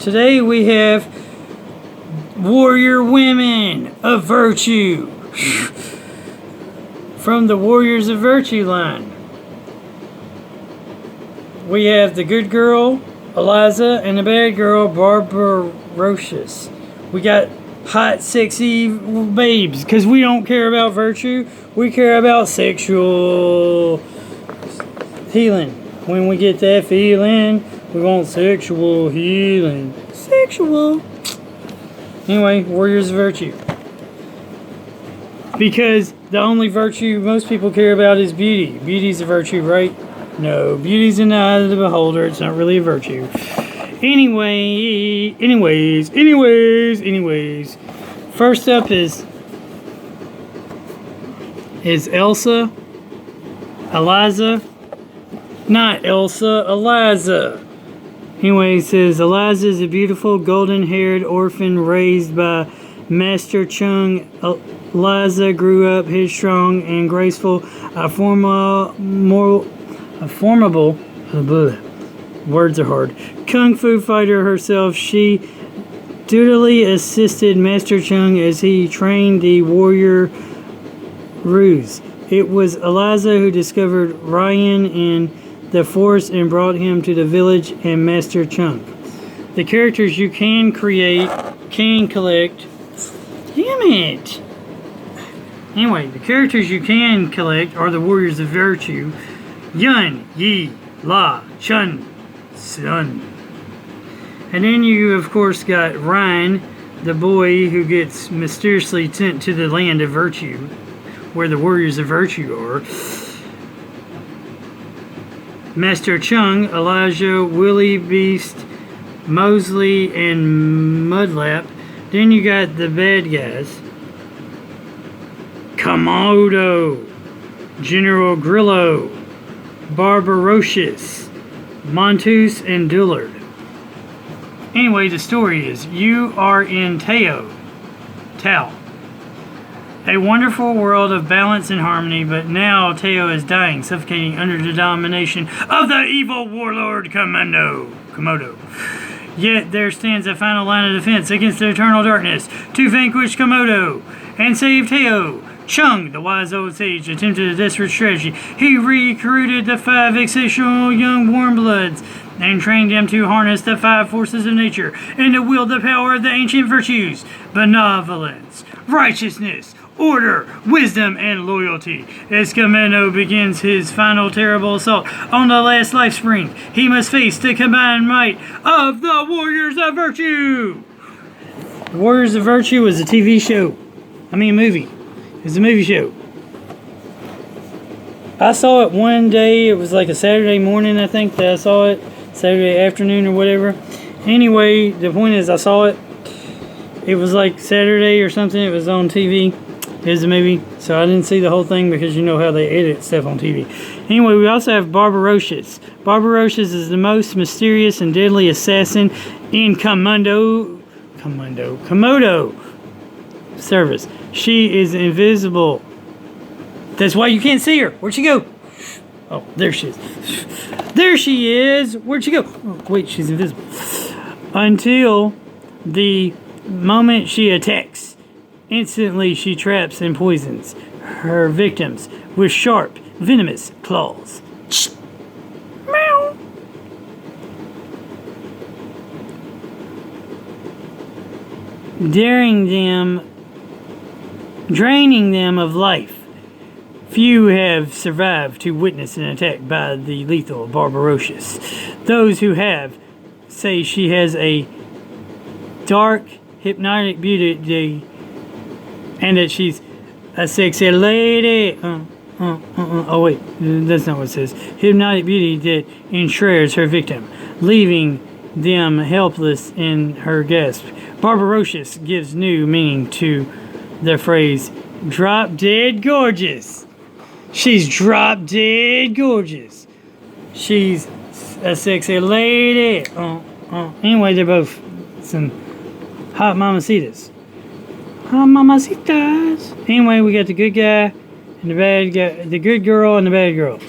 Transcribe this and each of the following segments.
Today we have warrior women of virtue from the Warriors of Virtue line. We have the good girl, Eliza, and the bad girl, Barbarocious. We got hot, sexy babes, because we don't care about virtue. We care about sexual healing. When we get that feeling, we want sexual healing. Sexual. Anyway, Warriors of Virtue. Because the only virtue most people care about is beauty. Beauty's a virtue, right? No, beauty's in the eye of the beholder. It's not really a virtue. Anyways. First up is Elsa, Eliza. Not Elsa, Eliza. Anyway, it says Eliza is a beautiful golden-haired orphan raised by Master Chung. Eliza grew up headstrong and graceful, a formidable, words are hard, kung fu fighter herself. She dutifully assisted Master Chung as he trained the warrior ruse. It was Eliza who discovered Ryan in the forest and brought him to the village and Master Chung. The characters you can collect. Damn it! Anyway, the characters you can collect are the Warriors of Virtue: Yun, Yi, La, Chun, Sun. And then you, of course, got Ryan, the boy who gets mysteriously sent to the land of virtue, where the Warriors of Virtue are. Master Chung, Elijah, Willie Beast, Mosley, and Mudlap. Then you got the bad guys: Komodo, General Grillo, Barbarocious, Montus, and Dullard. Anyway, the story is you are in Tao, a wonderful world of balance and harmony, but now Tao is dying, suffocating under the domination of the evil warlord Komodo. Yet there stands a final line of defense against the eternal darkness to vanquish Komodo and save Tao. Chung, the wise old sage, attempted a desperate strategy. He recruited the 5 exceptional young warm bloods and trained them to harness the 5 forces of nature and to wield the power of the ancient virtues: benevolence, righteousness, order, wisdom, and loyalty. As Komodo begins his final terrible assault on the last life spring, he must face the combined might of the Warriors of Virtue. The Warriors of Virtue was a TV show. Movie. It was a movie show. I saw it one day. It was like a Saturday morning, I think, that I saw it. Saturday afternoon or whatever. Anyway, the point is I saw it. It was like Saturday or something. It was on TV. It was a movie. So I didn't see the whole thing because you know how they edit stuff on TV. Anyway, we also have Barbarocious. Barbarocious is the most mysterious and deadly assassin in Komodo service. She is invisible. That's why you can't see her. Where'd she go? Oh, there she is. There she is. Where'd she go? Oh, wait, she's invisible. Until the moment she attacks. Instantly, she traps and poisons her victims with sharp, venomous claws. Meow. Draining them of life. Few have survived to witness an attack by the lethal Barbarocious. Those who have say she has a dark, hypnotic beauty and that she's a sexy lady. Oh wait, that's not what it says. Hypnotic beauty that enshreds her victim, leaving them helpless in her grasp. Barbarocious gives new meaning to the phrase "drop dead gorgeous." She's drop dead gorgeous. She's a sexy lady. Anyway, they're both some hot mamacitas. Hot mamacitas. Anyway, we got the good guy and the bad guy, the good girl and the bad girl.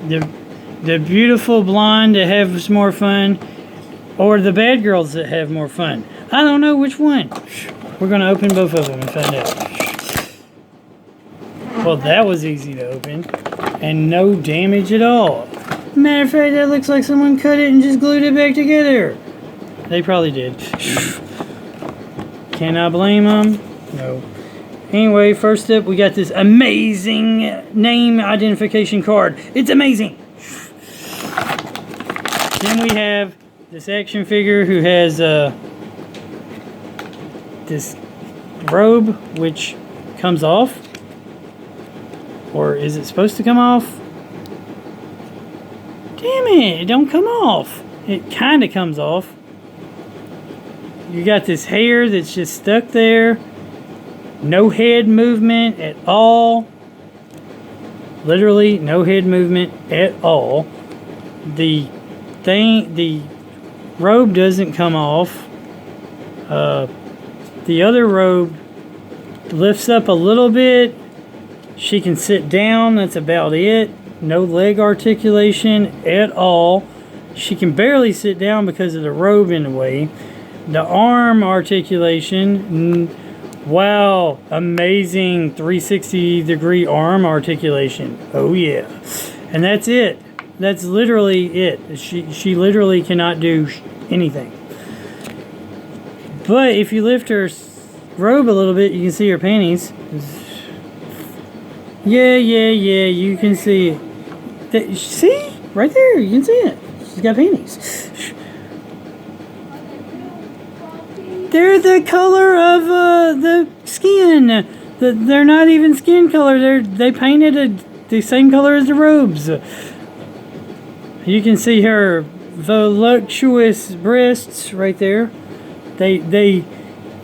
The The beautiful blonde that has more fun, or the bad girls that have more fun. I don't know which one. We're going to open both of them and find out. Well, that was easy to open. And no damage at all. Matter of fact, that looks like someone cut it and just glued it back together. They probably did. Can I blame them? No. Anyway, first up, we got this amazing name identification card. It's amazing. Then we have this action figure who has this robe, which comes off. Or is it supposed to come off? Damn it, it don't come off. It kind of comes off. You got this hair that's just stuck there. No head movement at all. Literally no head movement at all. The robe doesn't come off. The other robe lifts up a little bit. She can sit down, that's about it. No leg articulation at all. She can barely sit down because of the robe in the way. The arm articulation, wow, amazing 360-degree arm articulation. Oh yeah. And that's it. That's literally it. She literally cannot do anything. But if you lift her robe a little bit, you can see her panties. Yeah, you can see it. See? Right there, you can see it. She's got panties. They're the color of the skin. They're not even skin color. They painted the same color as the robes. You can see her voluptuous breasts right there. They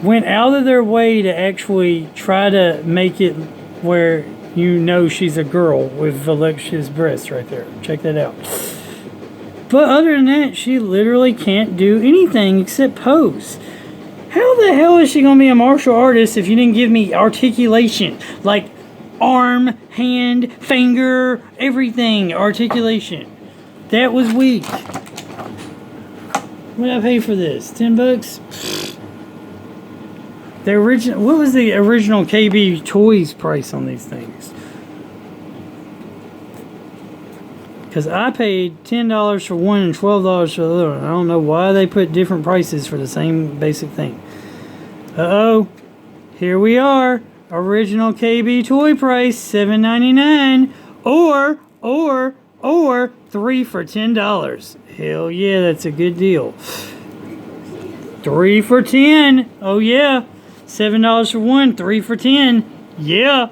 went out of their way to actually try to make it where you know she's a girl with voluptuous breasts right there. Check that out. But other than that, she literally can't do anything except pose. How the hell is she going to be a martial artist if you didn't give me articulation? Like arm, hand, finger, everything. Articulation. That was weak. What did I pay for this? $10? The original, what was the original KB Toys price on these things? Because I paid $10 for one and $12 for the other one. I don't know why they put different prices for the same basic thing. Uh-oh. Here we are. Original KB toy price, $7.99. Or 3 for $10. Hell yeah, that's a good deal. 3 for $10. Oh yeah. $7 for one, 3 for $10. Yeah.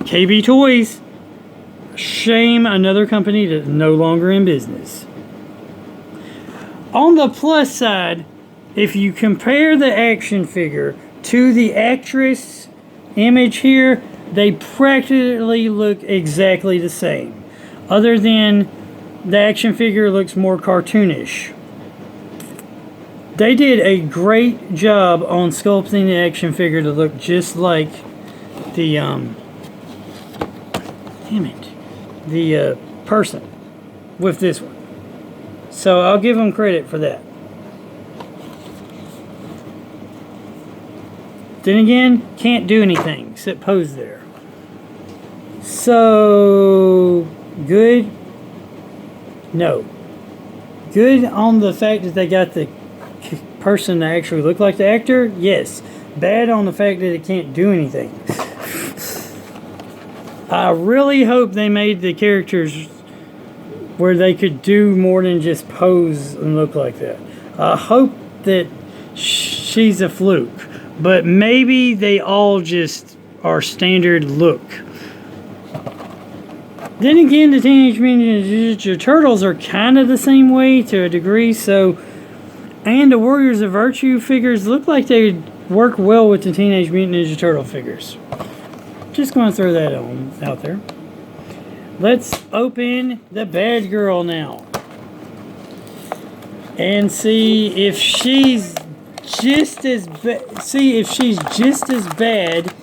KB Toys. Shame another company that's no longer in business. On the plus side, if you compare the action figure to the actress image here, they practically look exactly the same. Other than the action figure looks more cartoonish. They did a great job on sculpting the action figure to look just like the the person with this one. So I'll give them credit for that. Then again, can't do anything except pose there. So good? No. Good on the fact that they got the person that actually looked like the actor? Yes. Bad on the fact that it can't do anything. I really hope they made the characters where they could do more than just pose and look like that. I hope that she's a fluke, but maybe they all just are standard look. Then again, the Teenage Mutant Ninja Turtles are kind of the same way to a degree, so... And the Warriors of Virtue figures look like they would work well with the Teenage Mutant Ninja Turtle figures. Just going to throw that out there. Let's open the bad girl now. And see if she's just as bad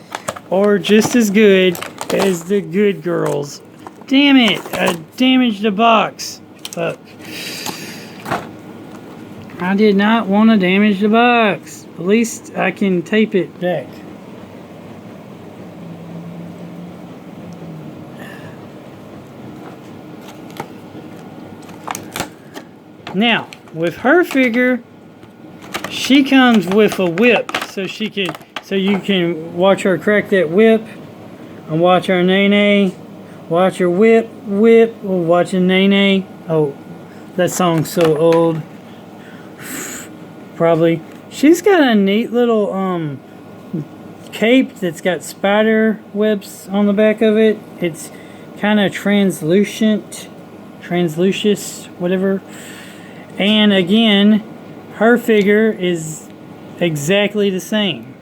or just as good as the good girls. Damn it! I damaged the box. Fuck. I did not want to damage the box. At least I can tape it back. Now, with her figure, she comes with a whip, so you can watch her crack that whip, and watch her nay. Watch her whip, or watch her nay. Oh, that song's so old. Probably. She's got a neat little cape that's got spider webs on the back of it. It's kind of translucent, whatever. And again, her figure is exactly the same,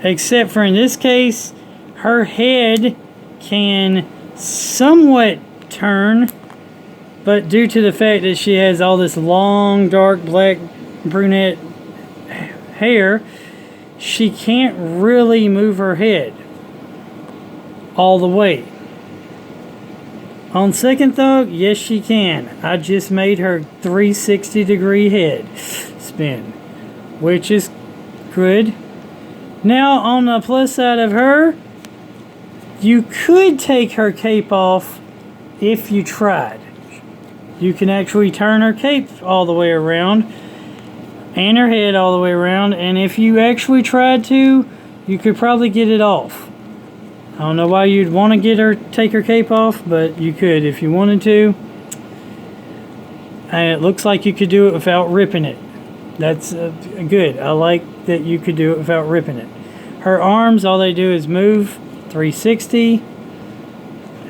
except for in this case, her head can somewhat turn, but due to the fact that she has all this long, dark, black, brunette hair, she can't really move her head all the way. On second thought, yes she can. I just made her 360-degree head spin, which is good. Now on the plus side of her, you could take her cape off if you tried. You can actually turn her cape all the way around and her head all the way around, and if you actually tried to, you could probably get it off. I don't know why you'd want to take her cape off, but you could if you wanted to. And it looks like you could do it without ripping it. That's good. I like that you could do it without ripping it. Her arms, all they do is move 360.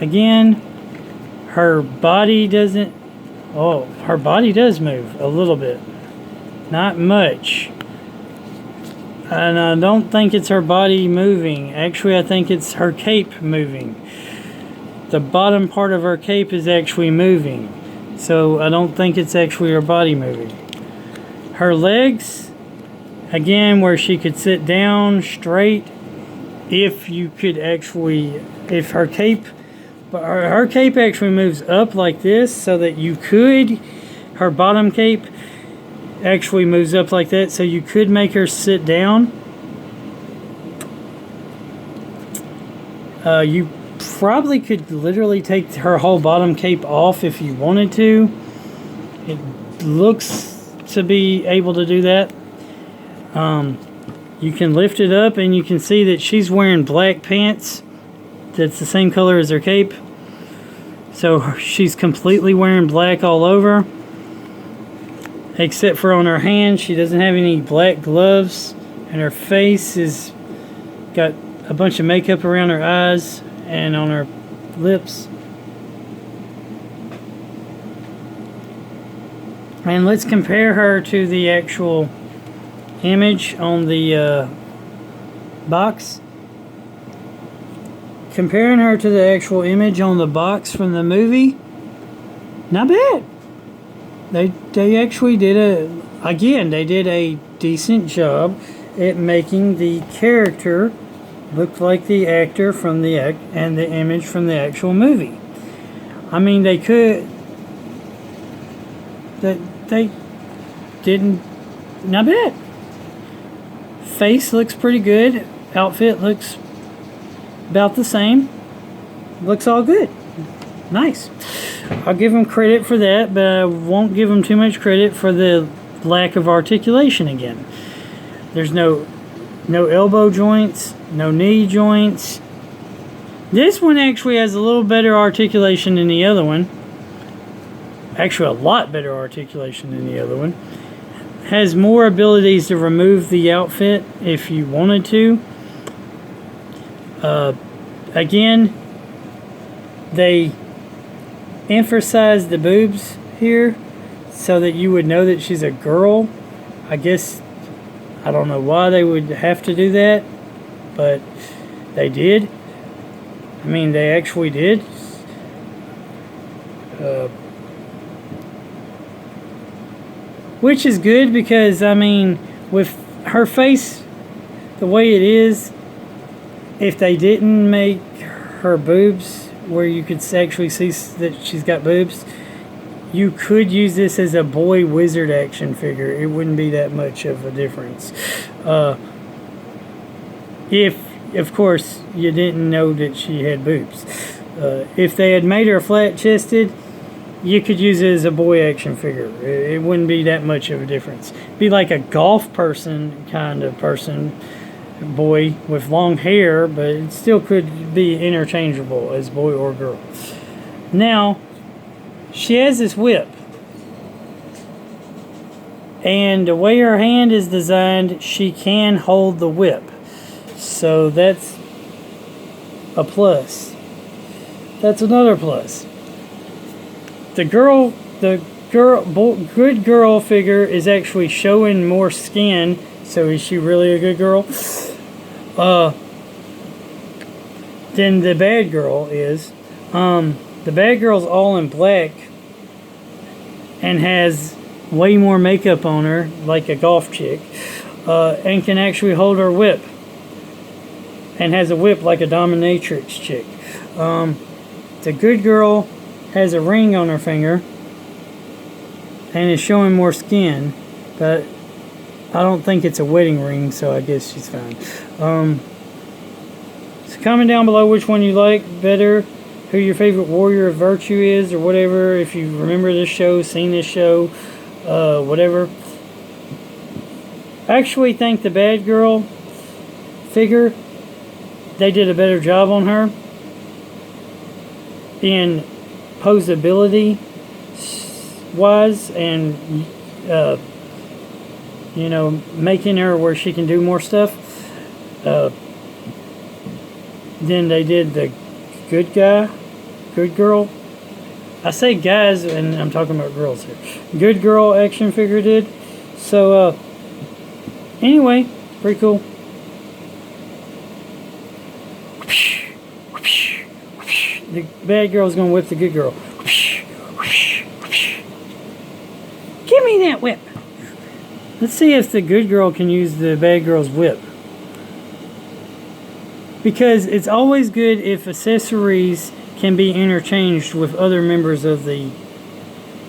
Again, her body doesn't. Oh, her body does move a little bit. Not much. And I don't think it's her body moving. Actually, I think it's her cape moving. The bottom part of her cape is actually moving. So I don't think it's actually her body moving. Her legs, again, where she could sit down straight, if her cape actually moves up like this, so that her bottom cape actually moves up like that, so you could make her sit down. You probably could literally take her whole bottom cape off if you wanted to. It looks to be able to do that. You can lift it up and you can see that she's wearing black pants that's the same color as her cape, so she's completely wearing black all over. Except for on her hands, she doesn't have any black gloves, and her face is got a bunch of makeup around her eyes and on her lips. And let's compare her to the actual image on the box. Comparing her to the actual image on the box from the movie, not bad. They actually did a decent job at making the character look like the actor from and the image from the actual movie. I mean, they didn't, not bad. Face looks pretty good. Outfit looks about the same. Looks all good. Nice. I'll give them credit for that, but I won't give them too much credit for the lack of articulation again. There's no elbow joints, no knee joints. This one actually has a little better articulation than the other one. Actually, a lot better articulation than the other one. Has more abilities to remove the outfit if you wanted to. Again, they emphasize the boobs here so that you would know that she's a girl. I guess, I don't know why they would have to do that, but they did. I mean, they actually did. Which is good because, I mean, with her face the way it is, if they didn't make her boobs where you could actually see that she's got boobs, you could use this as a boy wizard action figure. It wouldn't be that much of a difference. If, of course, you didn't know that she had boobs. If they had made her flat-chested, you could use it as a boy action figure. It wouldn't be that much of a difference. It'd be like a golf person kind of person, boy with long hair, but it still could be interchangeable as boy or girl. Now, she has this whip. And the way her hand is designed, she can hold the whip. So that's a plus. That's another plus. The good girl figure is actually showing more skin. So is she really a good girl? Than the bad girl is. The bad girl's all in black and has way more makeup on her, like a golf chick, and can actually hold her whip. And has a whip like a dominatrix chick. The good girl has a ring on her finger and is showing more skin, but I don't think it's a wedding ring, so I guess she's fine. So comment down below which one you like better, who your favorite warrior of virtue is, or whatever, if you remember this show, seen this show, whatever. I actually think the bad girl figure, they did a better job on her in posability wise and you know, making her where she can do more stuff than they did the good girl. I say guys and I'm talking about girls here. Good girl action figure did. So anyway, pretty cool. The bad girl's gonna whip the good girl. Give me that whip. Let's see if the good girl can use the bad girl's whip. Because it's always good if accessories can be interchanged with other members of the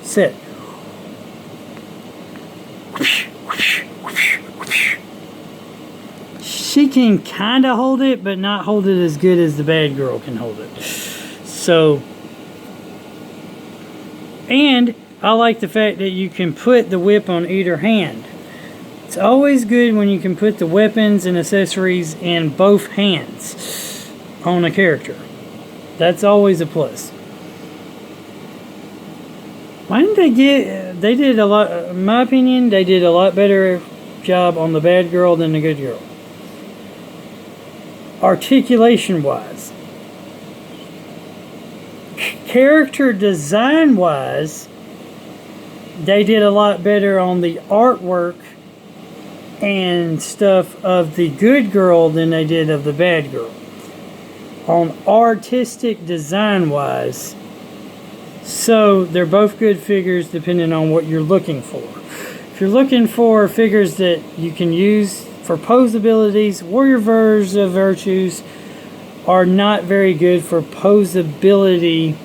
set. She can kind of hold it, but not hold it as good as the bad girl can hold it. So, and I like the fact that you can put the whip on either hand. It's always good when you can put the weapons and accessories in both hands on a character. That's always a plus. Why didn't they did a lot, in my opinion, they did a lot better job on the bad girl than the good girl. Articulation wise. Character design wise, they did a lot better on the artwork and stuff of the good girl than they did of the bad girl. On artistic design wise, so they're both good figures depending on what you're looking for. If you're looking for figures that you can use for pose abilities, warrior of virtues are not very good for posability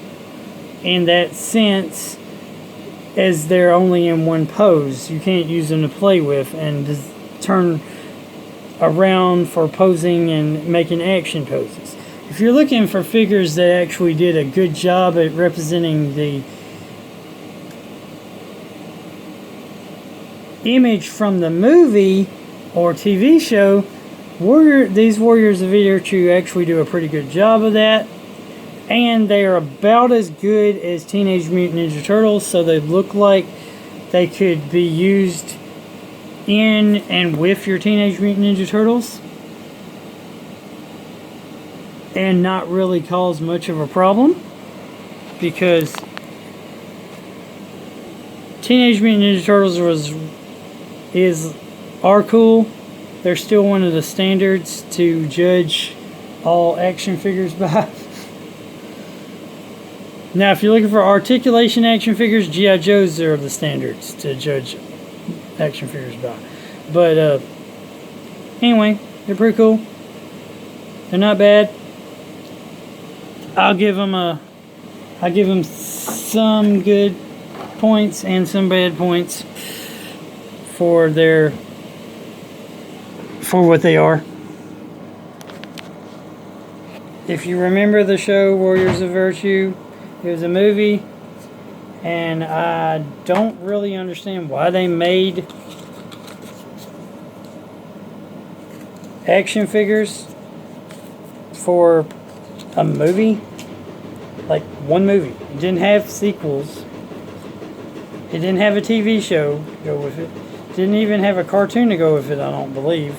in that sense, as they're only in one pose. You can't use them to play with and just turn around for posing and making action poses. If you're looking for figures that actually did a good job at representing the image from the movie or TV show, these Warriors of Virtue actually do a pretty good job of that. And they are about as good as Teenage Mutant Ninja Turtles, so they look like they could be used in and with your Teenage Mutant Ninja Turtles and not really cause much of a problem, because Teenage Mutant Ninja Turtles are cool. They're still one of the standards to judge all action figures by. Now, if you're looking for articulation action figures, G.I. Joes are the standards to judge action figures by. But anyway, they're pretty cool. They're not bad. I'll give them some good points and some bad points for what they are. If you remember the show Warriors of Virtue, it was a movie, and I don't really understand why they made action figures for a movie. Like one movie. It didn't have sequels. It didn't have a TV show to go with it. It didn't even have a cartoon to go with it, I don't believe.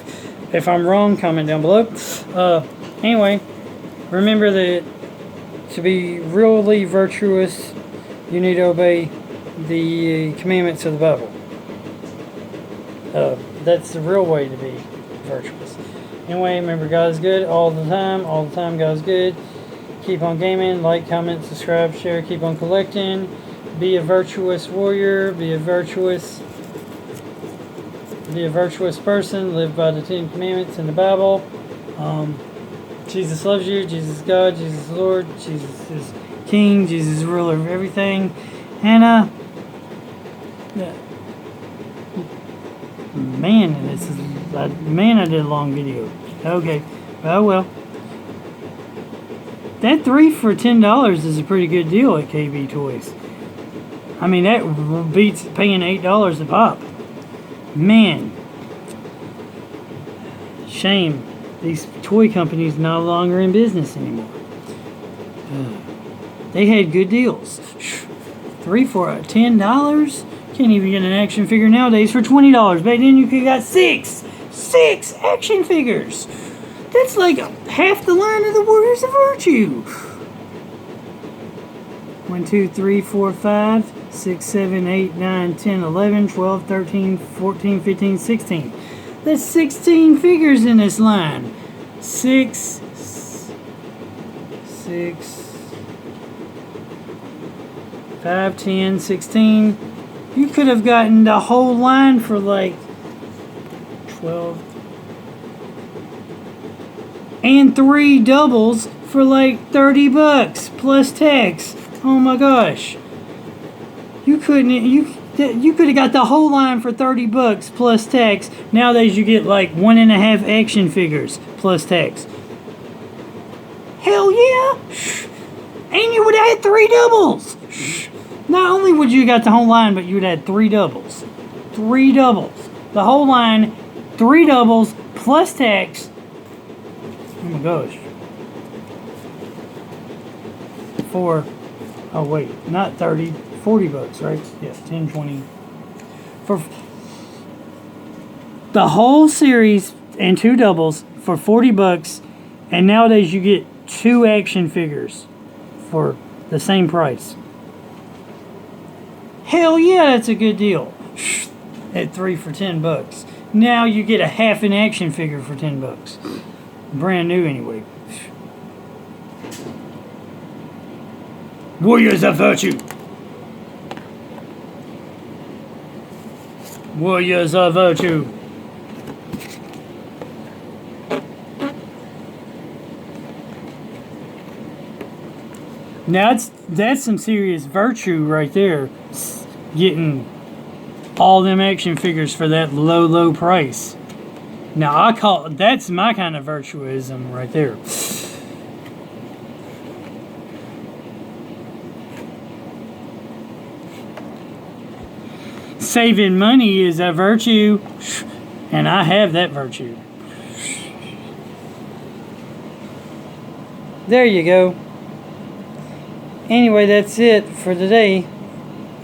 If I'm wrong, comment down below. Anyway, remember that to be really virtuous, you need to obey the commandments of the Bible. That's the real way to be virtuous. Anyway, remember, God is good all the time. All the time, God is good. Keep on gaming. Like, comment, subscribe, share. Keep on collecting. Be a virtuous warrior. Be a virtuous person. Live by the 10 Commandments in the Bible. Jesus loves you. Jesus is God. Jesus is Lord. Jesus is King. Jesus is ruler of everything. And man, I did a long video. Okay, oh well. That 3 for $10 is a pretty good deal at KB Toys. I mean, that beats paying $8 a pop. Man, shame these toy companies no longer in business anymore. They had good deals. 3 for $10. Can't even get an action figure nowadays for $20. Back then you could have got six action figures. That's like half the line of the Warriors of Virtue. 1, 2, 3, 4, 5, 6, 7, 8, 9, 10, 11, 12, 13, 14, 15, 16. That's 16 figures in this line. 6, 5, 10, 16. You could have gotten the whole line for like 12. And 3 doubles for like $30 plus tax. Oh my gosh. You could have got the whole line for $30 plus tax. Nowadays you get like 1.5 action figures plus tax. Hell yeah! And you would have had 3 doubles. Not only would you have got the whole line, but you would have had 3 doubles. 3 doubles. The whole line, 3 doubles plus tax. Oh my gosh. Oh wait, not 30, $40, right? Yes, 10, 20. For the whole series and 2 doubles for $40, and nowadays you get 2 action figures for the same price. Hell yeah, that's a good deal. At 3 for $10. Now you get a half an action figure for $10. Brand new anyway. Warriors of Virtue. Warriors of Virtue. Now that's some serious virtue right there. Getting all them action figures for that low price. Now that's my kind of virtuism right there. Saving money is a virtue, and I have that virtue. There you go. Anyway, that's it for today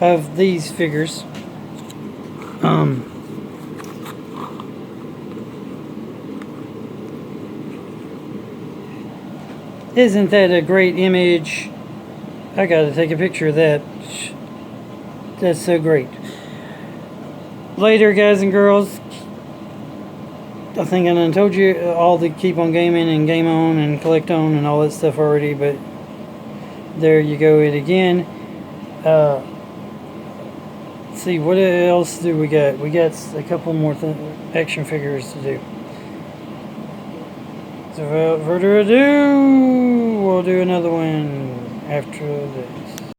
of these figures. Isn't that a great image? I gotta take a picture of that. That's so great. Later, guys and girls. I think I done told you all to keep on gaming and game on and collect on and all that stuff already, but there you go it again. Let's see, what else do we got? We got a couple more action figures to do. So without further ado, we'll do another one after this.